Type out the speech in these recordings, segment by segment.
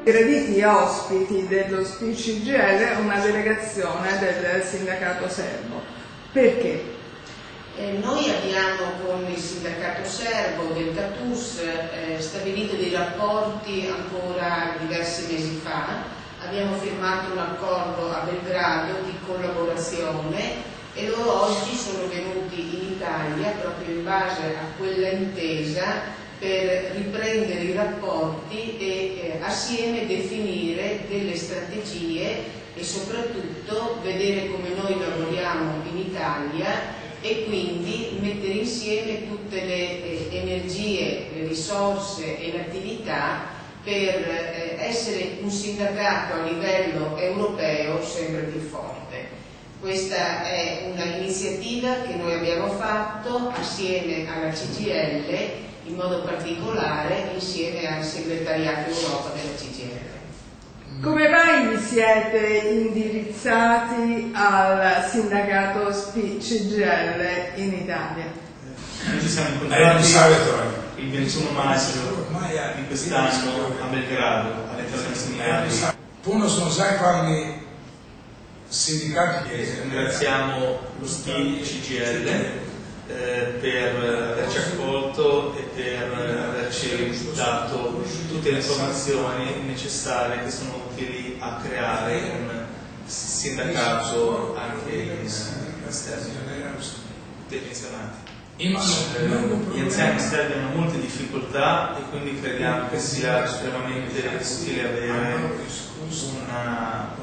Graditi ospiti dello SPI-CGIL una delegazione del sindacato serbo. Perché? Noi abbiamo con il sindacato serbo del CATUS stabilito dei rapporti ancora diversi mesi fa. Abbiamo firmato un accordo a Belgrado di collaborazione e loro oggi sono venuti in Italia proprio in base a quella intesa per riprendere i rapporti e assieme definire delle strategie e soprattutto vedere come noi lavoriamo in Italia e quindi mettere insieme tutte le energie, le risorse e le attività per essere un sindacato a livello europeo sempre più forte. Questa è una iniziativa che noi abbiamo fatto assieme alla CGIL, in modo particolare insieme al segretariato Europa della CGIL. Come mai vi siete indirizzati al sindacato SPI-CGIL in Italia? Noi ci siamo incontrati il 21 maggio di quest'anno a Belgrado, all'interno del sindacato. Puno sono zahvalni sindicati. Ringraziamo lo SPI-CGIL per averci accolto e per averci dato tutte le informazioni necessarie che sono utili a creare un sindacato anche in Serbia dei pensionati. Gli anziani in Serbia hanno molte difficoltà e quindi crediamo che sia estremamente utile avere un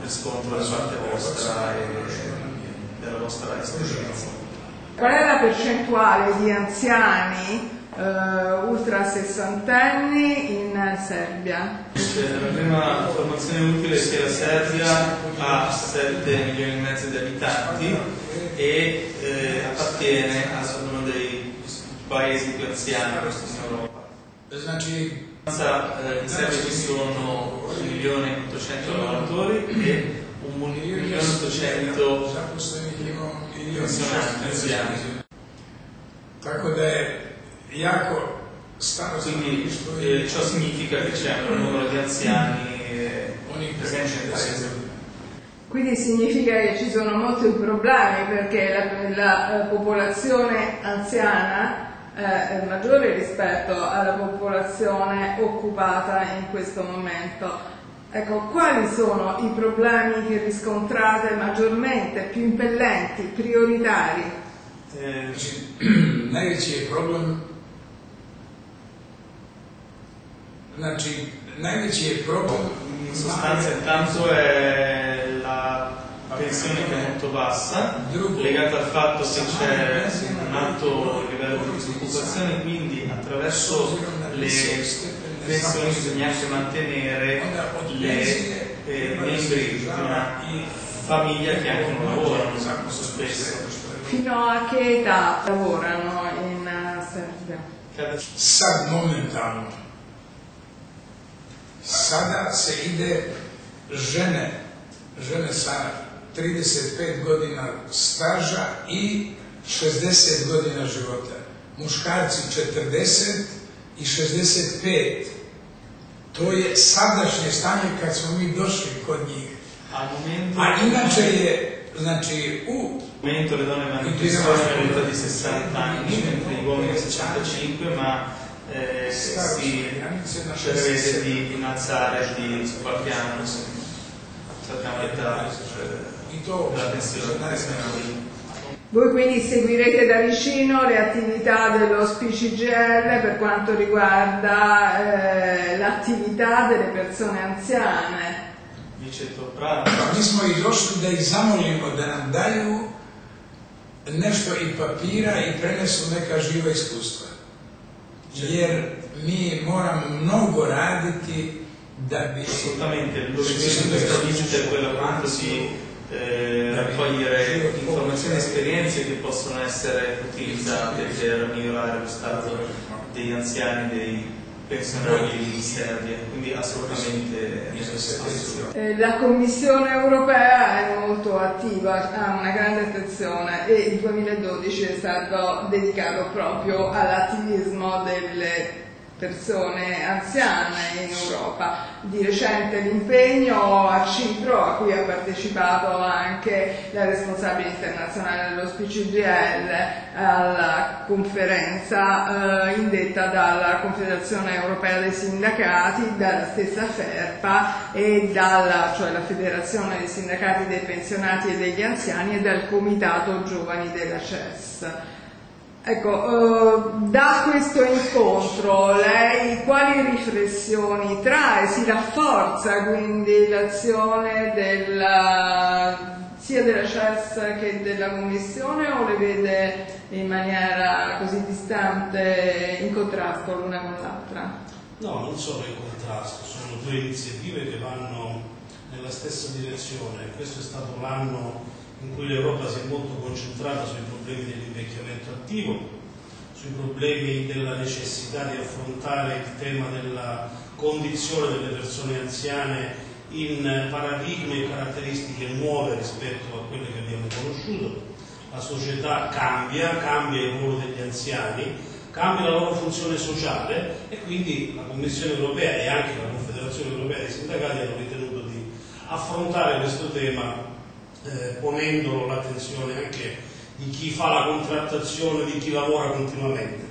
riscontro da parte vostra e della vostra esperienza. Qual è la percentuale di anziani ultra sessantenni in Serbia? La prima informazione utile è che la Serbia ha 7 milioni e mezzo di abitanti e appartiene a uno dei paesi più anziani in Europa. In Serbia ci sono 1.800.000 lavoratori e 1.800.000 pensionati anziani. Tako da je jako staro. Quindi ciò significa che c'è un numero di anziani presenti nel paese. Quindi significa che ci sono molti problemi perché la popolazione anziana è maggiore rispetto alla popolazione occupata in questo momento. Ecco, quali sono i problemi che riscontrate maggiormente, più impellenti, prioritari? Najveći je problem, in sostanza intanto è la pensione che è molto bassa, legata al fatto che c'è un alto livello di disoccupazione, quindi attraverso le pensioni bisogna anche mantenere i membri di una famiglia che anche non lavorano molto spesso. Fino a che età lavorano in Serbia? sad momentalno, sada se ide žene sa 35 godina staža i 60 godina života. Muškarci 40 i 65. To je sadašnje stanje kad smo mi došli kod njih. A inače je, znači, u momento le donne manifestano all'età di 60 anni, mentre gli uomini 65, ma si prevede di innalzare di qualche anno, sappiamo l'età della pensione. Voi quindi seguirete da vicino le attività dello SPI-CGIL per quanto riguarda l'attività delle persone anziane. Mi smo i došli da ih zamolimo da nam daju nešto i papira i prenesu neka živa iskustva. Jer mi moramo mnogo raditi da bi... Assolutamente, l'obiettivo di questa visita è quello appunto di raccogliere informazioni e esperienze che possono essere utilizzate per migliorare lo stato degli anziani, dei pensionati in Serbia, quindi assolutamente. La Commissione europea è molto attiva, ha una grande attenzione e il 2012 è stato dedicato proprio all'attivismo persone anziane in Europa. Di recente l'impegno a Cipro, a cui ha partecipato anche la responsabile internazionale dello SPCGL alla conferenza indetta dalla Confederazione Europea dei Sindacati, dalla stessa FERPA e cioè la Federazione dei Sindacati dei Pensionati e degli Anziani, e dal Comitato Giovani della CES. Ecco, da questo incontro lei quali riflessioni trae? Si rafforza quindi l'azione sia della CES che della Commissione, o le vede in maniera così distante, in contrasto l'una con l'altra? No, non sono in contrasto, sono due iniziative che vanno nella stessa direzione. Questo è stato l'anno in cui l'Europa si è molto concentrata sui problemi dell'invecchiamento attivo, sui problemi della necessità di affrontare il tema della condizione delle persone anziane in paradigmi e caratteristiche nuove rispetto a quelle che abbiamo conosciuto. La società cambia il ruolo degli anziani, cambia la loro funzione sociale, e quindi la Commissione europea e anche la Confederazione Europea dei Sindacati hanno ritenuto di affrontare questo tema ponendolo l'attenzione anche di chi fa la contrattazione, di chi lavora continuamente.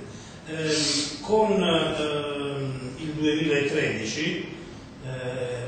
Con il 2013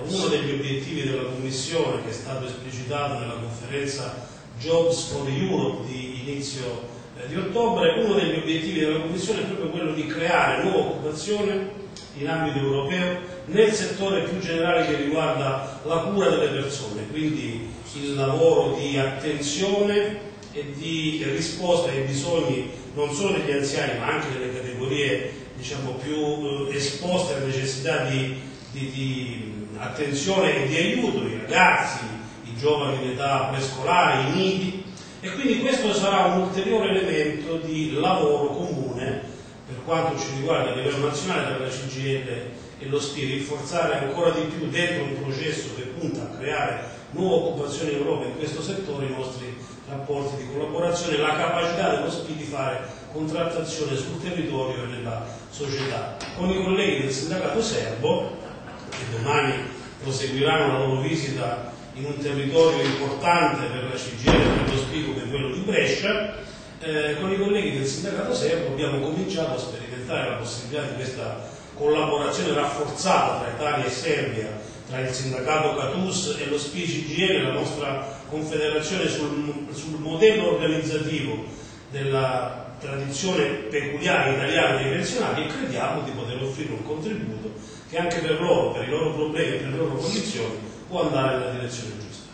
uno degli obiettivi della Commissione, che è stato esplicitato nella conferenza Jobs for Europe di inizio di ottobre, uno degli obiettivi della Commissione è proprio quello di creare nuova occupazione in ambito europeo nel settore più generale che riguarda la cura delle persone, quindi il lavoro di attenzione e di risposta ai bisogni non solo degli anziani ma anche delle categorie, diciamo, più esposte alle necessità di attenzione e di aiuto, i ragazzi, i giovani in età prescolare, i nidi, e quindi questo sarà un ulteriore elemento di lavoro comune per quanto ci riguarda a livello nazionale tra la CGIL e lo SPI, rinforzare ancora di più dentro un processo che punta a creare nuova occupazione in Europa in questo settore i nostri rapporti di collaborazione, la capacità dello SPI di fare contrattazione sul territorio e nella società. Con i colleghi del sindacato serbo, che domani proseguiranno la loro visita in un territorio importante per la CGIL e per lo SPI come quello di Brescia, con i colleghi del sindacato serbo abbiamo cominciato a sperimentare la possibilità di questa collaborazione rafforzata tra Italia e Serbia, tra il sindacato CATUS e lo SPI CGIL, la nostra confederazione, sul modello organizzativo della tradizione peculiare italiana dei pensionati, e crediamo di poter offrire un contributo che anche per loro, per i loro problemi e per le loro condizioni può andare nella direzione giusta.